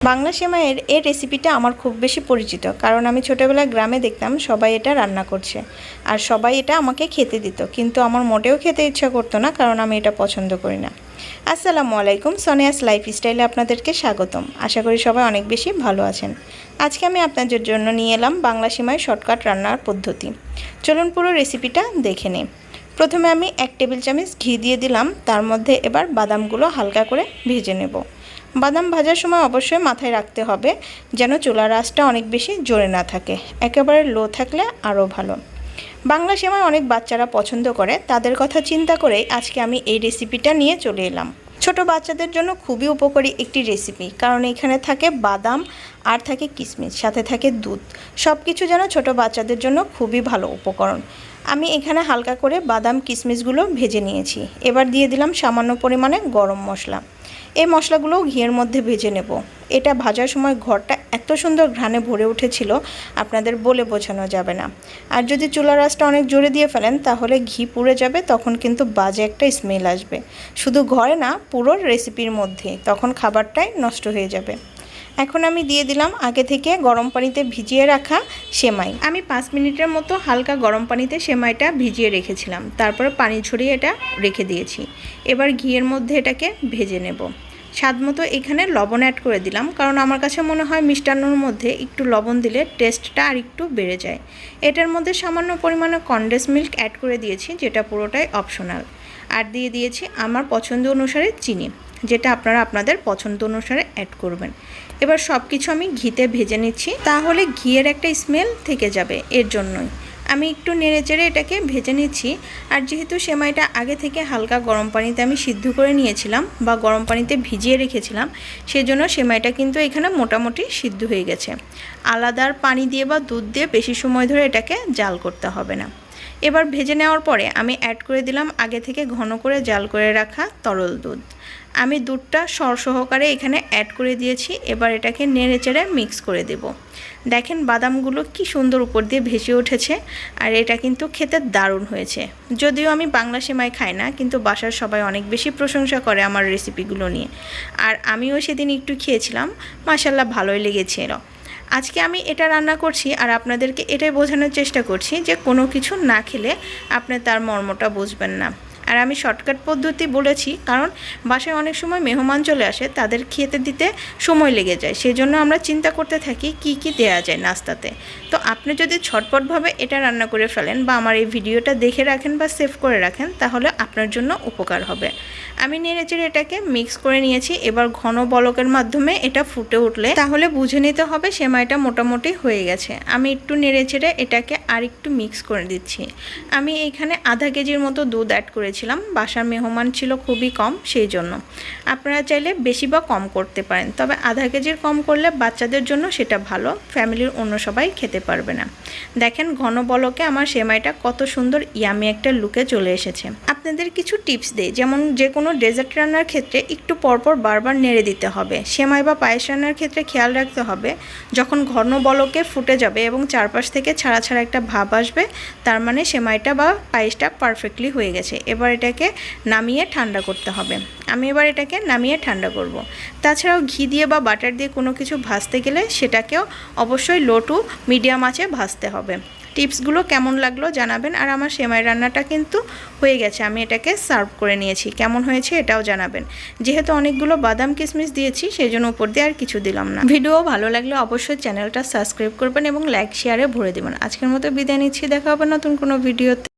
বাংলা সেমাইয়ের এই রেসিপিটা আমার খুব বেশি পরিচিত, কারণ আমি ছোটোবেলায় গ্রামে দেখতাম সবাই এটা রান্না করছে আর সবাই এটা আমাকে খেতে দিত, কিন্তু আমার মোটেও খেতে ইচ্ছা করতো না, কারণ আমি এটা পছন্দ করি না। আসসালামু আলাইকুম, সোনিয়াস লাইফস্টাইলে আপনাদেরকে স্বাগতম। আশা করি সবাই অনেক বেশি ভালো আছেন। আজকে আমি আপনাদের জন্য নিয়ে এলাম বাংলা সেমাই শর্টকাট রান্নার পদ্ধতি। চলুন পুরো রেসিপিটা দেখে নিই। প্রথমে আমি 1 টেবিল চামচ ঘি দিয়ে দিলাম, তার মধ্যে এবার বাদামগুলো হালকা করে ভেজে নেব। বাদাম ভাজার সময় অবশ্যই মাথায় রাখতে হবে যেন চুলার আঁচটা অনেক বেশি জোরে না থাকে, একেবারে লো থাকলে আরও ভালো। বাংলা সেমাই অনেক বাচ্চারা পছন্দ করে, তাদের কথা চিন্তা করেই আজকে আমি এই রেসিপিটা নিয়ে চলে এলাম। ছোট বাচ্চাদের জন্য খুবই উপকারী একটি রেসিপি, কারণ এখানে থাকে বাদাম আর থাকে কিশমিশ, সাথে থাকে দুধ। সব কিছু যেন ছোট বাচ্চাদের জন্য খুবই ভালো উপকরণ। আমি এখানে হালকা করে বাদাম কিশমিশগুলো ভেজে নিয়েছি। এবার দিয়ে দিলাম সামান্য পরিমাণে গরম মশলা। এই মশলাগুলো ঘিয়ের মধ্যে ভেজে নেব। এটা ভাজার সময় ঘরটা এত সুন্দর ঘ্রাণে ভরে উঠেছিল, আপনাদের বলে বোঝানো যাবে না। আর যদি চুলার আঁচটা অনেক জোরে দিয়ে ফেলেন তাহলে ঘি পুড়ে যাবে, তখন কিন্তু বাজে একটা স্মেল আসবে, শুধু ঘরে না পুরো রেসিপির মধ্যে, তখন খাবারটাই নষ্ট হয়ে যাবে। এখন আমি দিয়ে দিলাম আগে থেকে গরম পানিতে ভিজিয়ে রাখা সেমাই। আমি 5 মিনিটের মতো হালকা গরম পানিতে সেমাইটা ভিজিয়ে রেখেছিলাম, তারপরে পানি ঝরিয়ে এটা রেখে দিয়েছি। এবার ঘিয়ের মধ্যে এটাকে ভেজে নেব। স্বাদ মতো এখানে লবণ অ্যাড করে দিলাম, কারণ আমার কাছে মনে হয় মিষ্টান্নর মধ্যে একটু লবণ দিলে টেস্টটা আর একটু বেড়ে যায়। এটার মধ্যে সামান্য পরিমাণে কনডেন্স মিল্ক অ্যাড করে দিয়েছি, যেটা পুরোটাই অপশনাল। আর দিয়ে দিয়েছি আমার পছন্দ অনুসারে চিনি, যেটা আপনারা আপনাদের পছন্দ অনুসারে অ্যাড করবেন। এবার সব কিছু আমি ঘিতে ভেজে নিচ্ছি, তাহলে ঘিয়ের একটা স্মেল থেকে যাবে, এর জন্যই আমি একটু নেড়েচেড়ে এটাকে ভেজে নিচ্ছি। আর যেহেতু সেমাইটা আগে থেকে হালকা গরম পানিতে আমি সিদ্ধ করে নিয়েছিলাম বা গরম পানিতে ভিজিয়ে রেখেছিলাম, সেজন্য সেমাইটা কিন্তু এখানে মোটামুটি সিদ্ধ হয়ে গেছে। আলাদা পানি দিয়ে বা দুধ দিয়ে বেশি সময় ধরে এটাকে জাল করতে হবে না। এবার ভেজে নেওয়ার পরে আমি অ্যাড করে দিলাম আগে থেকে ঘন করে জাল করে রাখা তরল দুধ। আমি দুধটা সহকারে এখানে অ্যাড করে দিয়েছি। এবার এটাকে নেড়েচেড়ে মিক্স করে দেব। দেখেন বাদামগুলো কি সুন্দর উপর দিয়ে ভেসে উঠেছে, আর এটা কিন্তু খেতে দারুণ হয়েছে। যদিও আমি বাংলা সেমাই খাই না, কিন্তু বাসার সবাই অনেক বেশি প্রশংসা করে আমার রেসিপিগুলো নিয়ে, আর আমিও সেদিন একটু খেয়েছিলাম, মাশাআল্লাহ ভালোই লেগেছিল। আজকে আমি এটা রান্না করছি আর আপনাদেরকে এটাই বোঝানোর চেষ্টা করছি যে কোনো কিছু না খেলে আপনি তার মর্মটা বুঝবেন না। আর আমি শর্টকাট পদ্ধতি বলেছি, কারণ বাসায় অনেক সময় মেহমান চলে আসে, তাদের খেতে দিতে সময় লেগে যায়, সেই জন্য আমরা চিন্তা করতে থাকি কি কি দেয়া যায় নাস্তাতে। তো আপনি যদি ঝটপটভাবে এটা রান্না করে ফেলেন বা আমার এই ভিডিওটা দেখে রাখেন বা সেভ করে রাখেন, তাহলে আপনার জন্য উপকার হবে। আমি নেড়েচেড়ে এটাকে মিক্স করে নিয়েছি। এবার ঘন বলকের মাধ্যমে এটা ফুটে উঠলে তাহলে বুঝে নিতে হবে সেমাইটা মোটামুটি হয়ে গেছে। আমি একটু নেড়েচেড়ে এটাকে আর একটু মিক্স করে দিচ্ছি। আমি এইখানে আধা কেজির মতো দুধ অ্যাড করেছিলাম, বাসার মেহমান ছিল খুবই কম, সেই জন্য। আপনারা চাইলে বেশি বা কম করতে পারেন, তবে আধা কেজির কম করলে বাচ্চাদের জন্য সেটা ভালো, ফ্যামিলির অন্য সবাই খেতে পারবে না। দেখেন ঘন বলকে আমার সেমাইটা কত সুন্দর ইয়ামি একটা লুকে চলে এসেছে। আপনাদের কিছু টিপস দেই, যেমন যে কোনো ডেজার্ট রান্নার ক্ষেত্রে একটু পরপর বারবার নেড়ে দিতে হবে। সেমাই বা পায়েস রান্নার ক্ষেত্রে খেয়াল রাখতে হবে যখন ঘন বলকে ফুটে যাবে এবং চারপাশ থেকে ছাড়া ছাড়া একটা ভাব আসবে, তার মানে সেমাইটা বা পায়েসটা পারফেক্টলি হয়ে গেছে। এবার এটাকে নামিয়ে ঠান্ডা করতে হবে। আমি এবার এটাকে নামিয়ে ঠান্ডা করব। তাছাড়াও ঘি দিয়ে বা বাটার দিয়ে কোনো কিছু ভাজতে গেলে সেটাকেও অবশ্যই লো টু মিডিয়াম আঁচে ভাজতে হবে। টিপসগুলো কেমন লাগলো জানাবেন। আর আমার সেমাই রান্নাটা কিন্তু হয়ে গেছে, আমি এটাকে সার্ভ করে নিয়েছি। কেমন হয়েছে এটাও জানাবেন। যেহেতু অনেকগুলো বাদাম কিশমিশ দিয়েছি, সেই জন্য উপর দিয়ে আর কিছু দিলাম না। ভিডিও ভালো লাগলে অবশ্যই চ্যানেলটা সাবস্ক্রাইব করবেন এবং লাইক শেয়ারে ভরে দেবেন। আজকের মতো বিদায় নিচ্ছি, দেখা হবে নতুন কোনো ভিডিওতে।